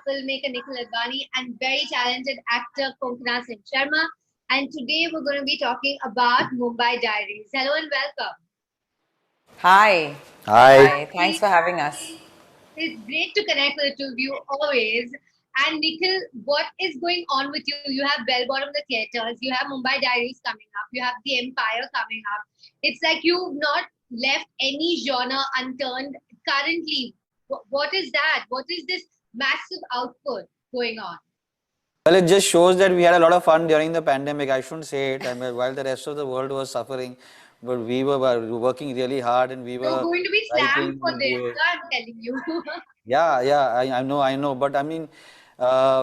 filmmaker Nikhil Advani, and very talented actor Konkana Singh Sharma. And today we're going to be talking about Mumbai Diaries. Hello and welcome. Hi. Hi. Hi. Thanks for having us. It's great to connect with the two of you always. And Nikhil, what is going on with you? You have Bell Bottom the theaters, you have Mumbai Diaries coming up, you have The Empire coming up. It's like you've not left any genre unturned currently. What is that? What is this massive output going on? Well, it just shows that we had a lot of fun during the pandemic. I shouldn't say it. I mean, while the rest of the world was suffering, but we were working really hard and we You're were going to be slammed writing. for this, I'm telling you. Yeah, I know. But I mean,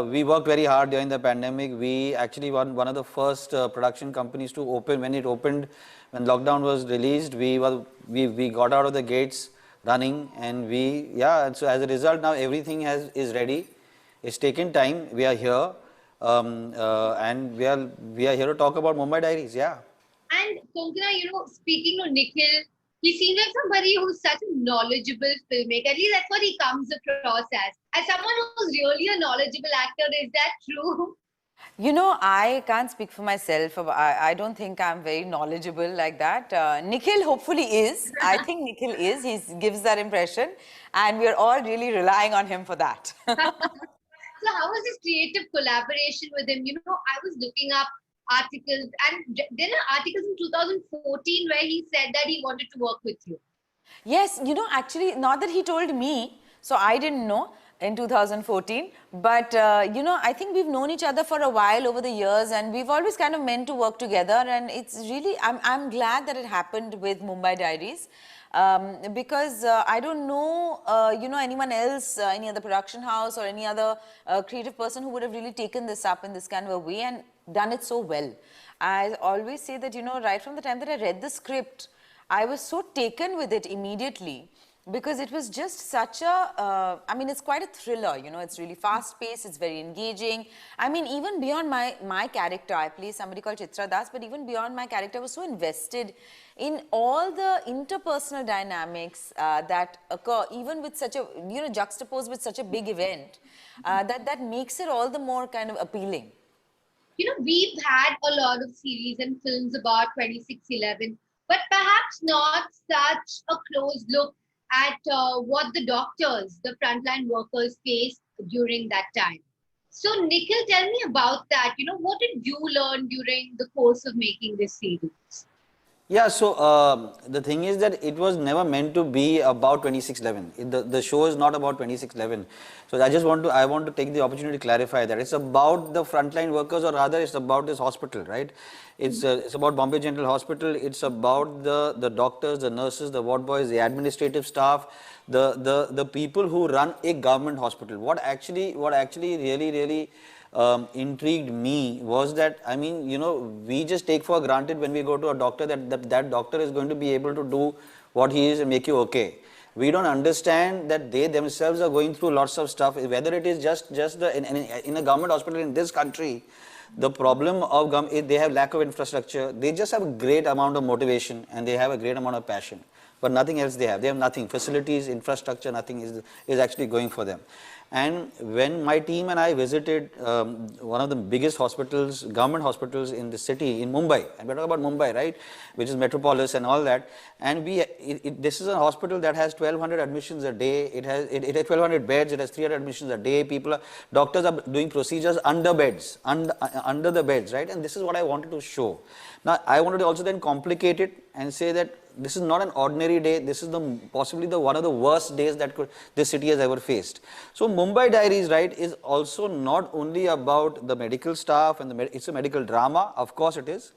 we worked very hard during the pandemic. We actually were one of the first production companies to open. When it opened, when lockdown was released, we got out of the gates running, and and so as a result, now everything is ready. It's taken time. We are here, and we are here to talk about Mumbai Diaries. Yeah. And Konkana, speaking to Nikhil, he seems like somebody who's such a knowledgeable filmmaker. At least that's what he comes across as. As someone who's really a knowledgeable actor, is that true? I can't speak for myself. I don't think I'm very knowledgeable like that. Nikhil hopefully is. I think Nikhil is. He gives that impression. And we're all really relying on him for that. So how was this creative collaboration with him? I was looking up articles, and there are articles in 2014 where he said that he wanted to work with you. Yes, actually, not that he told me, so I didn't know in 2014. But, I think we've known each other for a while over the years, and we've always kind of meant to work together. And it's really, I'm glad that it happened with Mumbai Diaries. Because I don't know, anyone else, any other production house or any other creative person who would have really taken this up in this kind of a way and done it so well. I always say that, right from the time that I read the script, I was so taken with it immediately because it was just such a, it's quite a thriller, it's really fast paced, it's very engaging. I mean, even beyond my character, I play somebody called Chitra Das, but even beyond my character, I was so invested in all the interpersonal dynamics that occur, even with such a, juxtaposed with such a big event, that makes it all the more kind of appealing. We've had a lot of series and films about 2611, but perhaps not such a close look at what the doctors, the frontline workers faced during that time. So, Nikhil, tell me about that. What did you learn during the course of making this series? Yeah, so the thing is that it was never meant to be about 2611. The show is not about 2611. So I want to take the opportunity to clarify that it's about the frontline workers, or rather it's about this hospital, right? It's about Bombay General Hospital. It's about the doctors, the nurses, the ward boys, the administrative staff, the people who run a government hospital. What actually really intrigued me was that, we just take for granted when we go to a doctor that doctor is going to be able to do what he is and make you okay. We don't understand that they themselves are going through lots of stuff, whether it is just in a government hospital in this country. The problem of is they have lack of infrastructure. They just have a great amount of motivation and they have a great amount of passion, but nothing else they have. They have nothing, facilities, infrastructure, nothing is actually going for them. And when my team and I visited one of the biggest hospitals, government hospitals in the city, in Mumbai, and we're talking about Mumbai, right, which is Metropolis and all that, and this is a hospital that has 1200 admissions a day. It has 1200 beds. It has 300 admissions a day. Doctors are doing procedures under beds, under the beds, right? And this is what I wanted to show. Now, I wanted to also then complicate it and say that this is not an ordinary day. This is possibly one of the worst days that this city has ever faced. So Mumbai Diaries, right, is also not only about the medical staff and it's a medical drama. Of course it is.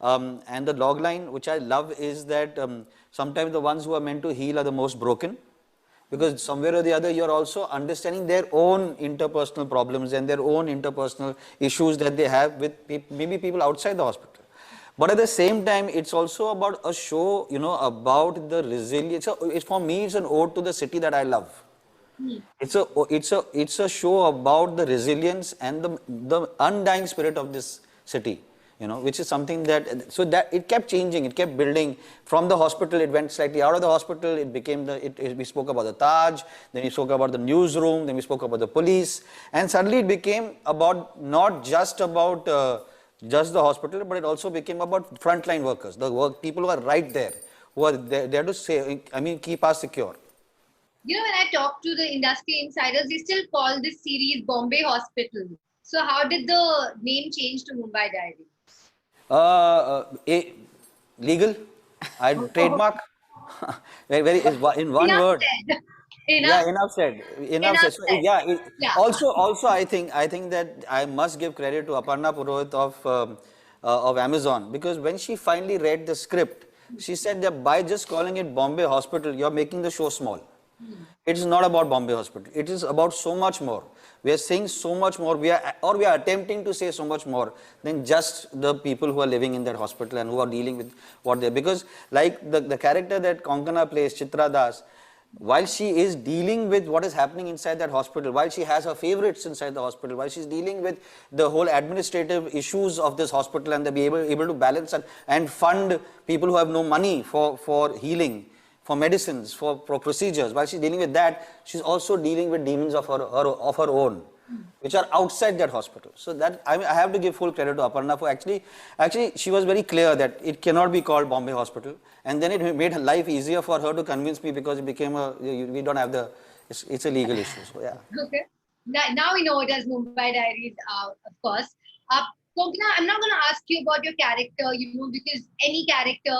And the logline, which I love, is that sometimes the ones who are meant to heal are the most broken. Because somewhere or the other, you're also understanding their own interpersonal problems and their own interpersonal issues that they have with maybe people outside the hospital. But at the same time, it's also about a show, about the resilience. For me, it's an ode to the city that I love. It's a show about the resilience and the undying spirit of this city. you know, which is something that, so that it kept changing, it kept building. From the hospital, it went slightly out of the hospital, it became we spoke about the Taj, then we spoke about the newsroom, then we spoke about the police, and suddenly it became about, not just about just the hospital, but it also became about frontline workers, the people who are right there, who are there to say, I mean, keep us secure. You know, when I talk to the industry insiders, they still call this series Bombay Hospital. So how did the name change to Mumbai Diaries? Legal, I trademark. Very in one Enough word. said. Yeah, enough said. Enough said. So, Said. yeah. Yeah. Also, I think that I must give credit to Aparna Purohit of Amazon, because when she finally read the script, she said that by just calling it Bombay Hospital, you're making the show small. It is not about Bombay Hospital. It is about so much more. We are saying so much more. We are attempting to say so much more than just the people who are living in that hospital and who are dealing with what they. Because like the character that Konkana plays, Chitra Das, while she is dealing with what is happening inside that hospital, while she has her favorites inside the hospital, while she's dealing with the whole administrative issues of this hospital, and they be able to balance and fund people who have no money for healing, for medicines, for procedures. While she's dealing with that, she's also dealing with demons of her own, which are outside that hospital. So that I have to give full credit to Aparna for actually she was very clear that it cannot be called Bombay Hospital, and then it made her life easier for her to convince me, because it became we don't have it's a legal issue. So yeah. Okay. Now we know it as Mumbai Diaries, of course. Konkana, I'm not going to ask you about your character, because any character,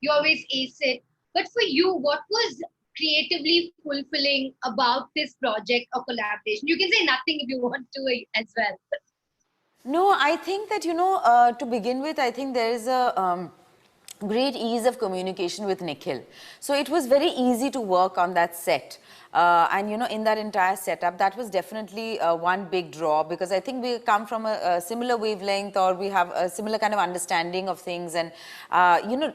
you always ace it. But for you, what was creatively fulfilling about this project or collaboration? You can say nothing if you want to as well. No, I think that, to begin with, I think there is a great ease of communication with Nikhil. So it was very easy to work on that set. And in that entire setup, that was definitely one big draw, because I think we come from a similar wavelength, or we have a similar kind of understanding of things. And,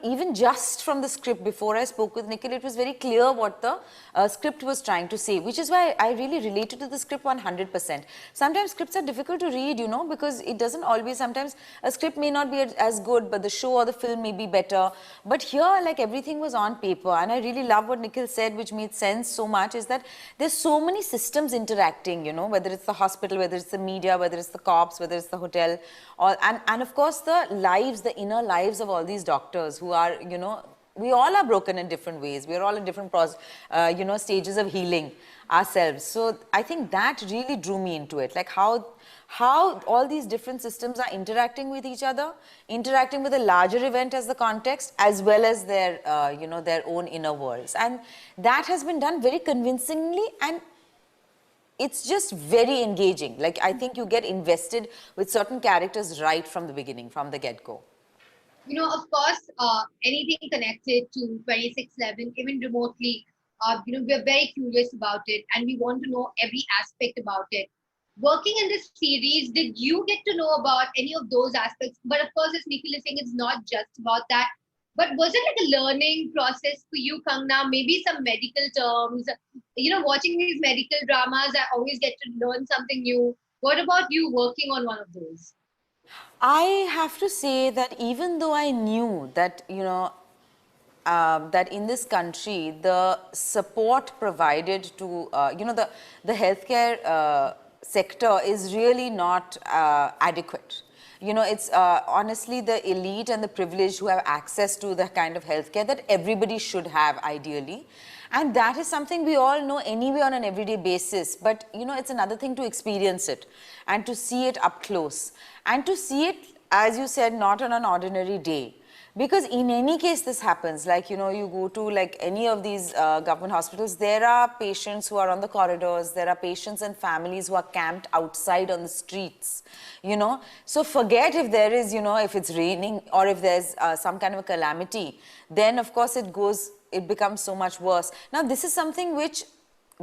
even just from the script, before I spoke with Nikhil, it was very clear what the script was trying to say, which is why I really related to the script 100%. Sometimes scripts are difficult to read, because it doesn't always, sometimes a script may not be as good, but the show or the film may be better. But here, like, everything was on paper. And I really love what Nikhil said, which made sense so much, is that there's so many systems interacting, whether it's the hospital, whether it's the media, whether it's the cops, whether it's the hotel, and of course the inner lives of all these doctors who are, we all are broken in different ways. We are all in different stages of healing ourselves. So I think that really drew me into it, like how all these different systems are interacting with each other, interacting with a larger event as the context, as well as their, their own inner worlds. And that has been done very convincingly, and it's just very engaging. Like, I think you get invested with certain characters right from the beginning, from the get-go. Of course, anything connected to 2611, even remotely, we're very curious about it, and we want to know every aspect about it. Working in this series, did you get to know about any of those aspects? But of course, as Nikhil is saying, it's not just about that. But was it like a learning process for you, Kangna? Maybe some medical terms, watching these medical dramas, I always get to learn something new. What about you working on one of those? I have to say that even though I knew that, that in this country, the support provided to, the healthcare sector is really not adequate. It's honestly the elite and the privileged who have access to the kind of healthcare that everybody should have, ideally. And that is something we all know anyway on an everyday basis. But, it's another thing to experience it and to see it up close. And to see it, as you said, not on an ordinary day. Because in any case this happens, like, you go to like any of these government hospitals, there are patients who are on the corridors, there are patients and families who are camped outside on the streets, So forget if there is, if it's raining or if there's some kind of a calamity, then of course it becomes so much worse. Now, this is something which,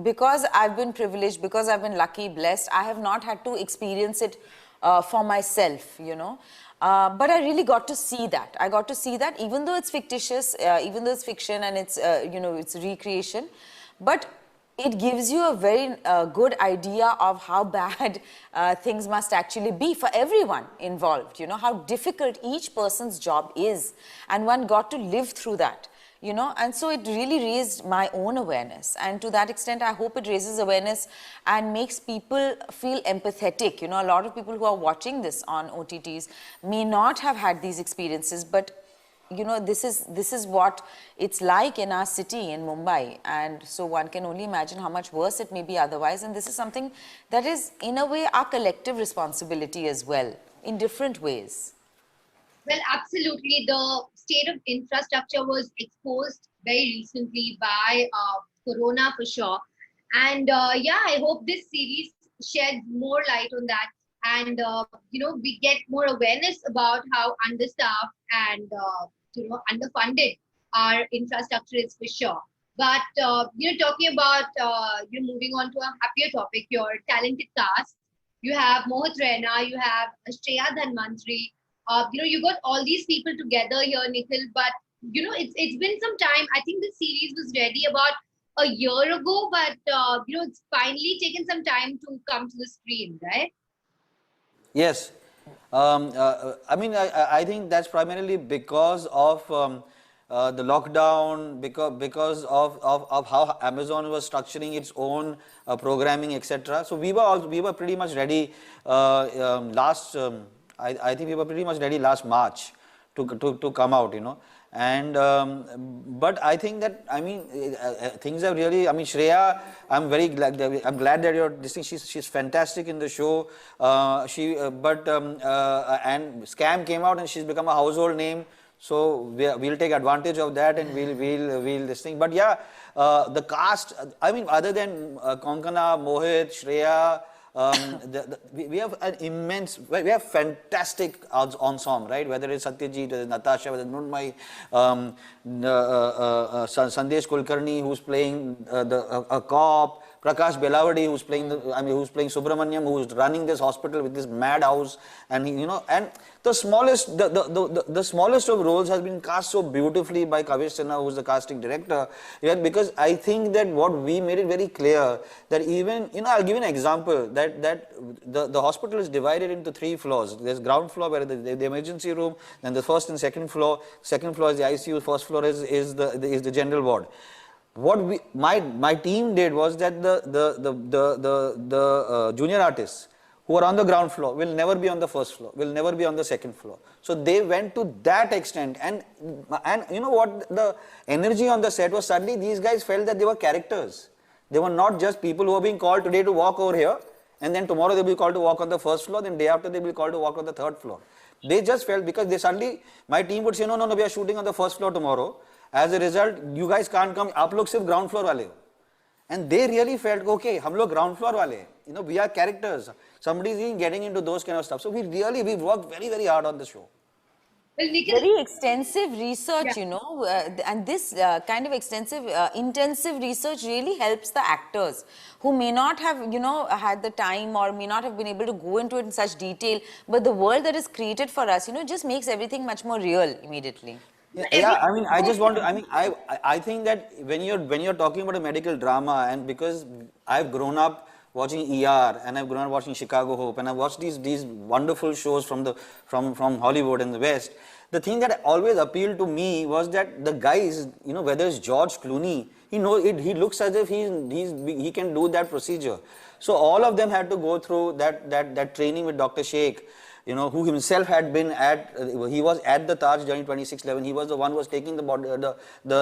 because I've been privileged, because I've been lucky, blessed, I have not had to experience it for myself, but I really got to see that. I got to see that, even though it's fictitious, even though it's fiction and it's, it's recreation, but it gives you a very good idea of how bad things must actually be for everyone involved, you know, how difficult each person's job is. And one got to live through that, you know, and so it really raised my own awareness. And to that extent, I hope it raises awareness and makes people feel empathetic. You know, a lot of people who are watching this on OTTs may not have had these experiences, but you know, this is what it's like in our city, in Mumbai. And so one can only imagine how much worse it may be otherwise. And this is something that is, in a way, our collective responsibility as well, in different ways. Well, absolutely. The state of infrastructure was exposed very recently by Corona for sure. And yeah, I hope this series sheds more light on that. And, you know, we get more awareness about how understaffed and, you know, underfunded our infrastructure is for sure. But, you know, talking about, you know, moving on to a happier topic, your talented cast, you have Mohit Raina, you have Shreya Dhanmantri, you know, you got all these people together here, Nikhil, but you know, it's been some time. I think the series was ready about a year ago, but you know, it's finally taken some time to come to the screen, right? Yes. I mean, I think that's primarily because of the lockdown, because of how Amazon was structuring its own programming, etc. So we were pretty much ready I think we were pretty much ready last March to come out, you know. And but I think that, I mean, things have really, I mean, Shreya, I'm glad that you're listening. She's fantastic in the show. And Scam came out and she's become a household name. So we'll take advantage of that, and we'll this thing. But yeah, the cast, I mean, other than Konkana, Mohit, Shreya, we have an immense, we have fantastic ensemble, right? Whether it's Satyajit, whether it's Natasha, whether it's Nurmai, Sandesh Kulkarni, who's playing a cop, Prakash Belavadi, who's playing who's playing Subramanyam, who's running this hospital with this madhouse, and you know, and the smallest of roles has been cast so beautifully by Kavish Sinha, who's the casting director. Yeah, because I think that what we made it very clear that even, you know, I'll give you an example that the hospital is divided into 3 floors. There's ground floor where the emergency room, then the first and second floor. Second floor is the ICU. First floor is the general ward. What my team did was that the junior artists who are on the ground floor will never be on the first floor, will never be on the second floor. So they went to that extent, and you know what, the energy on the set was, suddenly these guys felt that they were characters. They were not just people who are being called today to walk over here, and then tomorrow they'll be called to walk on the first floor, then day after they'll be called to walk on the third floor. They just felt, because they suddenly, my team would say, no, we are shooting on the first floor tomorrow. As a result, you guys can't come, aap log sirf ground floor wale ho. And they really felt, okay, hum log ground floor wale hai. You know, we are characters. Somebody's even getting into those kind of stuff. So we worked very, very hard on the show. Well, Nikhil, Very extensive research, yeah. you know, and this kind of extensive, intensive research really helps the actors who may not have, you know, had the time or may not have been able to go into it in such detail. But the world that is created for us, you know, just makes everything much more real immediately. Yeah, I mean, I just want to, I mean, I think that when you're talking about a medical drama, and because I've grown up watching ER, and I've grown up watching Chicago Hope, and I've watched these wonderful shows from Hollywood and the West, the thing that always appealed to me was that the guys, you know, whether it's George Clooney, he looks as if he can do that procedure. So all of them had to go through that training with Dr. Sheikh, you know, who himself had been he was at the Taj during 26/11. He was the one who was taking the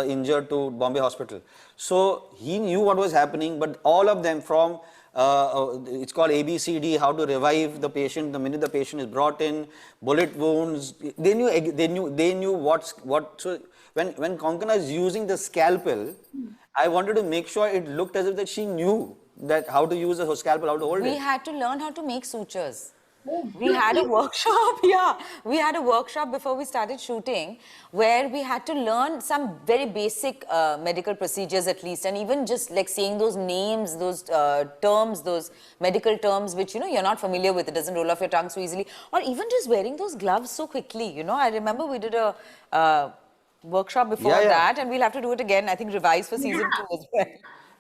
injured to Bombay Hospital. So he knew what was happening, but all of them from, it's called ABCD, how to revive the patient the minute the patient is brought in, bullet wounds, they knew what. So when Konkana is using the scalpel, I wanted to make sure it looked as if that she knew that how to use a scalpel, how to hold it. We had to learn how to make sutures. Oh, We had a workshop, yeah. We had a workshop before we started shooting where we had to learn some very basic medical procedures at least, and even just like saying those names, those terms, those medical terms which, you know, you're not familiar with, it doesn't roll off your tongue so easily, or even just wearing those gloves so quickly, you know. I remember we did a workshop before that, and we'll have to do it again, I think revise for season 2 as well.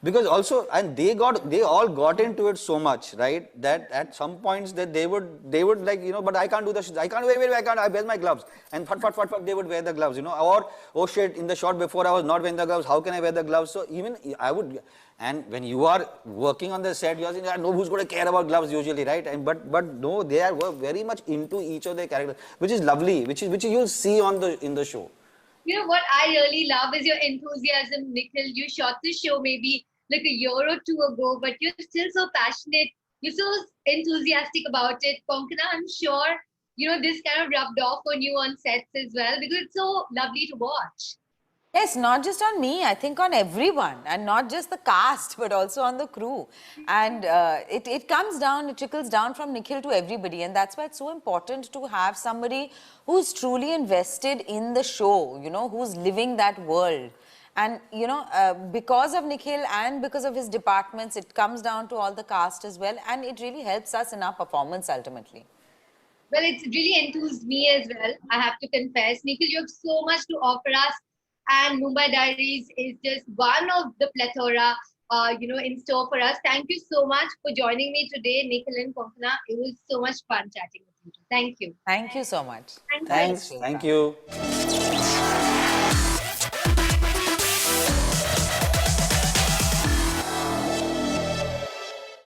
Because also, and they all got into it so much, right? That at some points that they would like, you know, but I can't do this, I can't, wait, I can't, I wear my gloves. And fat, they would wear the gloves, you know, or, oh shit, in the shot before I was not wearing the gloves, how can I wear the gloves? So even I would, and when you are working on the set, you are saying, no, who's going to care about gloves usually, right? And but no, they are very much into each of their characters, which is lovely, which you'll see in the show. You know what I really love is your enthusiasm, Nikhil. You shot the show maybe like a year or two ago, but you're still so passionate. You're so enthusiastic about it. Konkana, I'm sure, you know, this kind of rubbed off on you on sets as well because it's so lovely to watch. Yes, not just on me, I think on everyone, and not just the cast, but also on the crew. And it comes down, it trickles down from Nikhil to everybody, and that's why it's so important to have somebody who's truly invested in the show, you know, who's living that world. And, you know, because of Nikhil and because of his departments, it comes down to all the cast as well, and it really helps us in our performance ultimately. Well, it's really enthused me as well, I have to confess. Nikhil, you have so much to offer us. And Mumbai Diaries is just one of the plethora, you know, in store for us. Thank you so much for joining me today, Nikhil and Konkana. It was so much fun chatting with you. Thank you. Thank you so much. Thanks. Thank you.